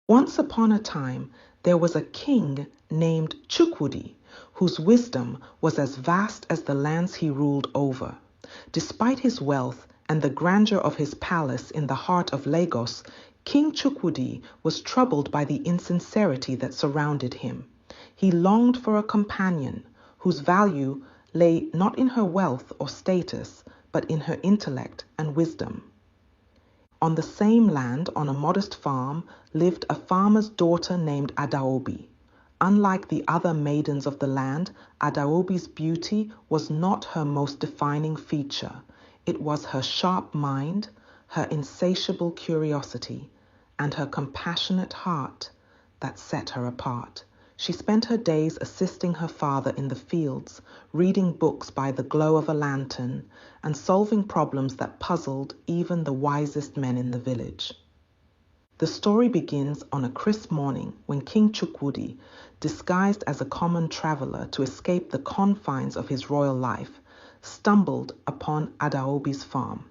Once upon a time, there was a king named Chukwudi, whose wisdom was as vast as the lands he ruled over. Despite his wealth and the grandeur of his palace in the heart of Lagos, King Chukwudi was troubled by the insincerity that surrounded him. He longed for a companion whose value lay not in her wealth or status, but in her intellect and wisdom. On the same land, on a modest farm, lived a farmer's daughter named Adaobi. Unlike the other maidens of the land, Adaobi's beauty was not her most defining feature. It was her sharp mind, her insatiable curiosity, and her compassionate heart that set her apart. She spent her days assisting her father in the fields, reading books by the glow of a lantern, and solving problems that puzzled even the wisest men in the village. The story begins on a crisp morning when King Chukwudi, disguised as a common traveler to escape the confines of his royal life, stumbled upon Adaobi's farm.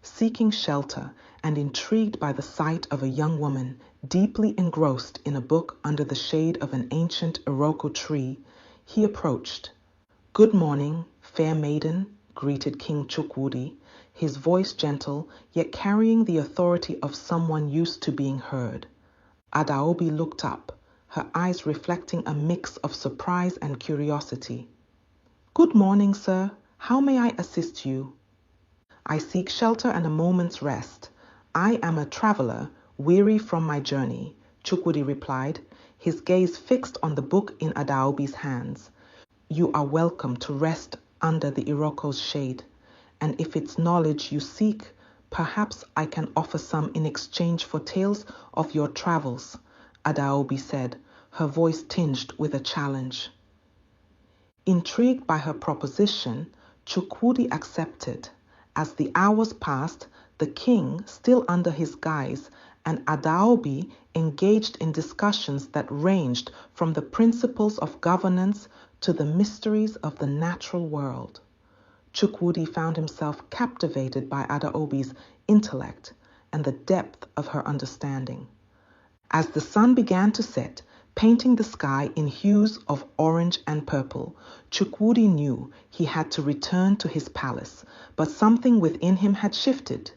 Seeking shelter and intrigued by the sight of a young woman deeply engrossed in a book under the shade of an ancient Iroko tree, he approached. "Good morning, fair maiden," greeted King Chukwudi, his voice gentle, yet carrying the authority of someone used to being heard. Adaobi looked up, her eyes reflecting a mix of surprise and curiosity. "Good morning, sir. How may I assist you?" "I seek shelter and a moment's rest. I am a traveler, weary from my journey," Chukwudi replied, his gaze fixed on the book in Adaobi's hands. "You are welcome to rest under the Iroko's shade, and if it's knowledge you seek, perhaps I can offer some in exchange for tales of your travels," Adaobi said, her voice tinged with a challenge. Intrigued by her proposition, Chukwudi accepted. As the hours passed, the king, still under his guise, and Adaobi engaged in discussions that ranged from the principles of governance to the mysteries of the natural world. Chukwudi found himself captivated by Adaobi's intellect and the depth of her understanding. As the sun began to set, painting the sky in hues of orange and purple, Chukwudi knew he had to return to his palace, but something within him had shifted.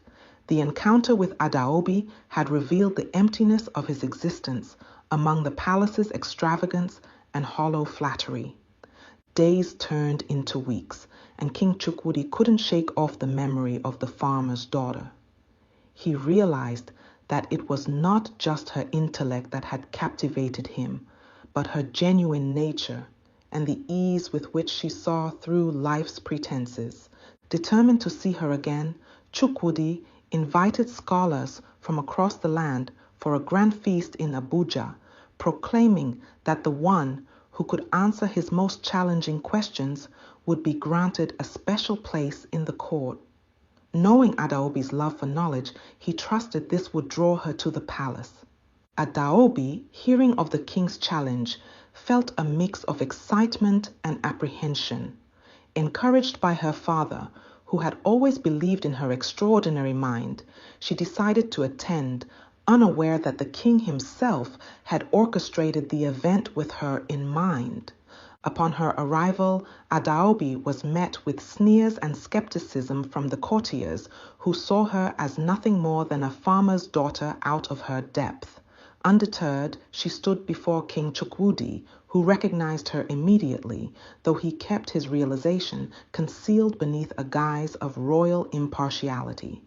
The encounter with Adaobi had revealed the emptiness of his existence among the palace's extravagance and hollow flattery. Days turned into weeks, and King Chukwudi couldn't shake off the memory of the farmer's daughter. He realized that it was not just her intellect that had captivated him, but her genuine nature and the ease with which she saw through life's pretenses. Determined to see her again, Chukwudi invited scholars from across the land for a grand feast in Abuja, proclaiming that the one who could answer his most challenging questions would be granted a special place in the court. Knowing Adaobi's love for knowledge, he trusted this would draw her to the palace. Adaobi, hearing of the king's challenge, felt a mix of excitement and apprehension. Encouraged by her father, who had always believed in her extraordinary mind, she decided to attend, unaware that the king himself had orchestrated the event with her in mind. Upon her arrival, Adaobi was met with sneers and skepticism from the courtiers, who saw her as nothing more than a farmer's daughter out of her depth. Undeterred, she stood before King Chukwudi, who recognized her immediately, though he kept his realization concealed beneath a guise of royal impartiality.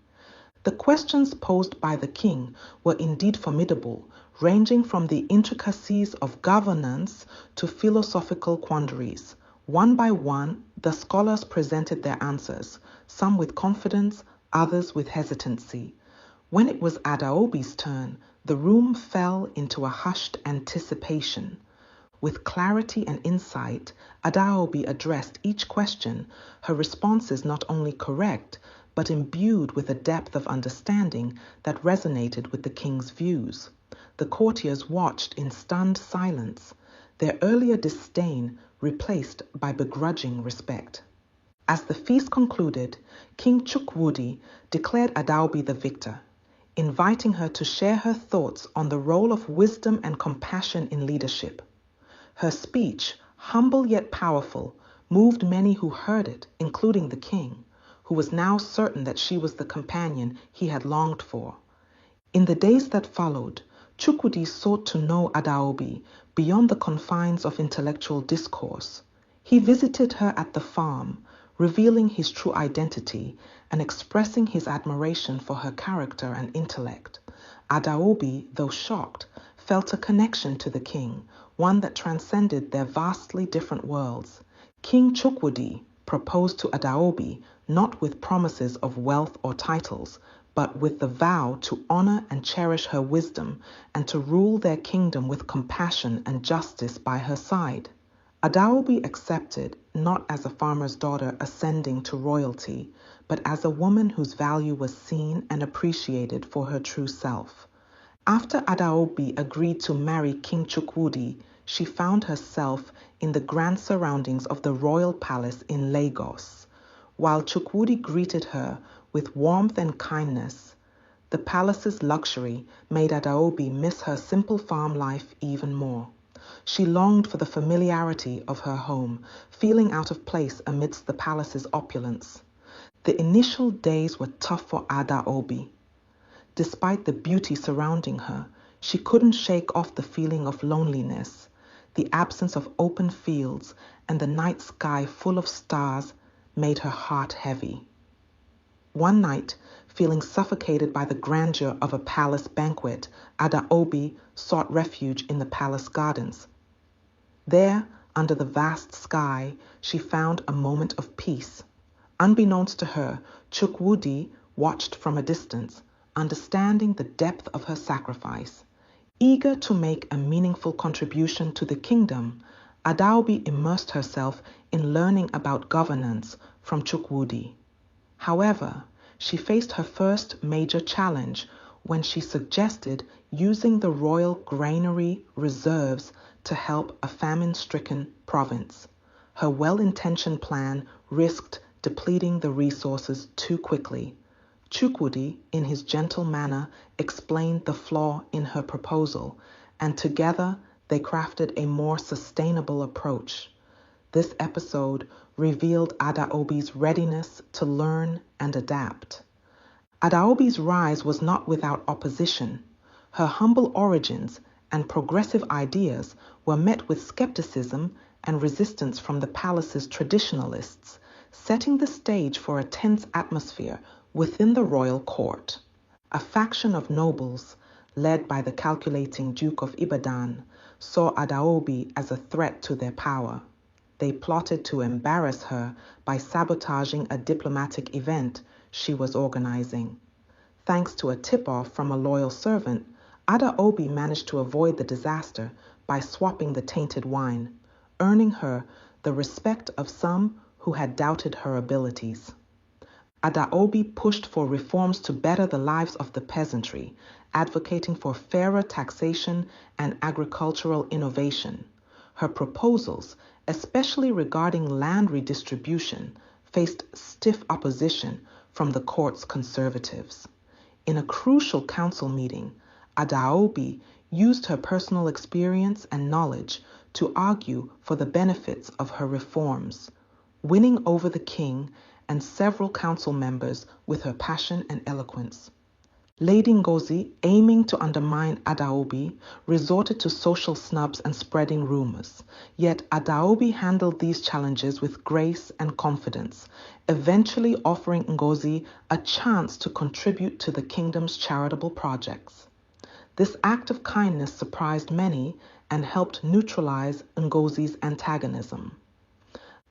The questions posed by the king were indeed formidable, ranging from the intricacies of governance to philosophical quandaries. One by one, the scholars presented their answers, some with confidence, others with hesitancy. When it was Adaobi's turn, the room fell into a hushed anticipation. With clarity and insight, Adaobi addressed each question, her responses not only correct, but imbued with a depth of understanding that resonated with the king's views. The courtiers watched in stunned silence, their earlier disdain replaced by begrudging respect. As the feast concluded, King Chukwudi declared Adaobi the victor. inviting her to share her thoughts on the role of wisdom and compassion in leadership. Her speech, humble yet powerful, moved many who heard it, including the king, who was now certain that she was the companion he had longed for. In the days that followed, Chukwudi sought to know Adaobi beyond the confines of intellectual discourse. He visited her at the farm, revealing his true identity and expressing his admiration for her character and intellect. Adaobi, though shocked, felt a connection to the king, one that transcended their vastly different worlds. King Chukwudi proposed to Adaobi not with promises of wealth or titles, but with the vow to honor and cherish her wisdom and to rule their kingdom with compassion and justice by her side. Adaobi accepted, not as a farmer's daughter ascending to royalty, but as a woman whose value was seen and appreciated for her true self. After Adaobi agreed to marry King Chukwudi, she found herself in the grand surroundings of the royal palace in Lagos. While Chukwudi greeted her with warmth and kindness, the palace's luxury made Adaobi miss her simple farm life even more. She longed for the familiarity of her home, feeling out of place amidst the palace's opulence. The initial days were tough for Adaobi. Despite the beauty surrounding her, she couldn't shake off the feeling of loneliness. The absence of open fields and the night sky full of stars made her heart heavy. One night, feeling suffocated by the grandeur of a palace banquet, Adaobi sought refuge in the palace gardens. There, under the vast sky, she found a moment of peace. Unbeknownst to her, Chukwudi watched from a distance, understanding the depth of her sacrifice. Eager to make a meaningful contribution to the kingdom, Adaobi immersed herself in learning about governance from Chukwudi. However, she faced her first major challenge when she suggested using the royal granary reserves to help a famine-stricken province. Her well-intentioned plan risked depleting the resources too quickly. Chukwudi, in his gentle manner, explained the flaw in her proposal, and together they crafted a more sustainable approach. This episode revealed Adaobi's readiness to learn and adapt. Adaobi's rise was not without opposition. Her humble origins and progressive ideas were met with skepticism and resistance from the palace's traditionalists, setting the stage for a tense atmosphere within the royal court. A faction of nobles, led by the calculating Duke of Ibadan, saw Adaobi as a threat to their power. They plotted to embarrass her by sabotaging a diplomatic event she was organizing. Thanks to a tip-off from a loyal servant, Adaobi managed to avoid the disaster by swapping the tainted wine, earning her the respect of some who had doubted her abilities. Adaobi pushed for reforms to better the lives of the peasantry, advocating for fairer taxation and agricultural innovation. Her proposals, especially regarding land redistribution, faced stiff opposition from the court's conservatives. In a crucial council meeting, Adaobi used her personal experience and knowledge to argue for the benefits of her reforms, winning over the king and several council members with her passion and eloquence. Lady Ngozi, aiming to undermine Adaobi, resorted to social snubs and spreading rumors. Yet Adaobi handled these challenges with grace and confidence, eventually offering Ngozi a chance to contribute to the kingdom's charitable projects. This act of kindness surprised many and helped neutralize Ngozi's antagonism.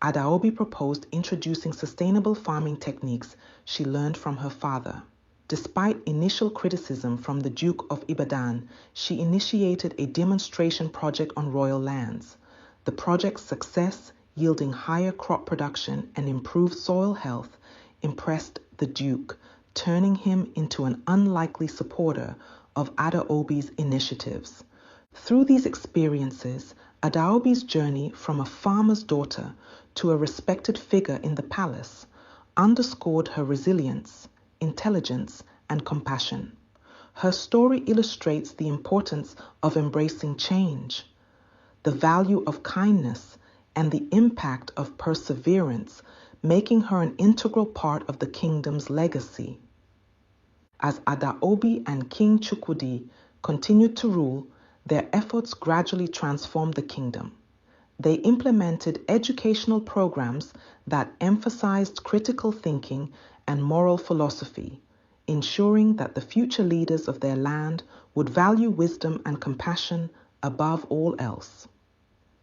Adaobi proposed introducing sustainable farming techniques she learned from her father. Despite initial criticism from the Duke of Ibadan, she initiated a demonstration project on royal lands. The project's success, yielding higher crop production and improved soil health, impressed the Duke, turning him into an unlikely supporter of Adaobi's initiatives. Through these experiences, Adaobi's journey from a farmer's daughter to a respected figure in the palace underscored her resilience, intelligence, and compassion. her story illustrates the importance of embracing change, the value of kindness, and the impact of perseverance, making her an integral part of the kingdom's legacy. As Adaobi and King Chukwudi continued to rule, their efforts gradually transformed the kingdom. They implemented educational programs that emphasized critical thinking and moral philosophy, ensuring that the future leaders of their land would value wisdom and compassion above all else.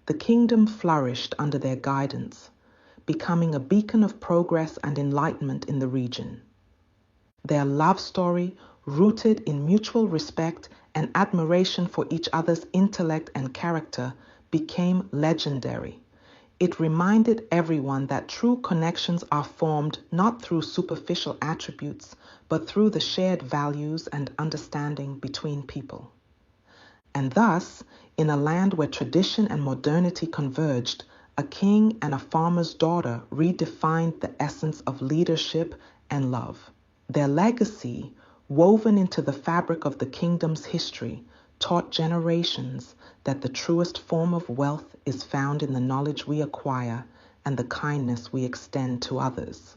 The kingdom flourished under their guidance, becoming a beacon of progress and enlightenment in the region. Their love story, rooted in mutual respect and admiration for each other's intellect and character, became legendary. It reminded everyone that true connections are formed not through superficial attributes, but through the shared values and understanding between people. And thus, in a land where tradition and modernity converged, a king and a farmer's daughter redefined the essence of leadership and love. Their legacy, woven into the fabric of the kingdom's history, taught generations that the truest form of wealth is found in the knowledge we acquire and the kindness we extend to others.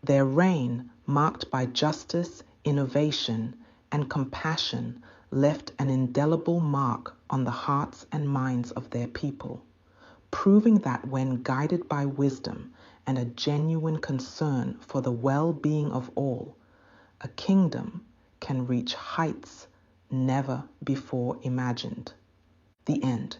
Their reign, marked by justice, innovation, and compassion, left an indelible mark on the hearts and minds of their people, proving that when guided by wisdom and a genuine concern for the well-being of all, a kingdom can reach heights never before imagined. The end.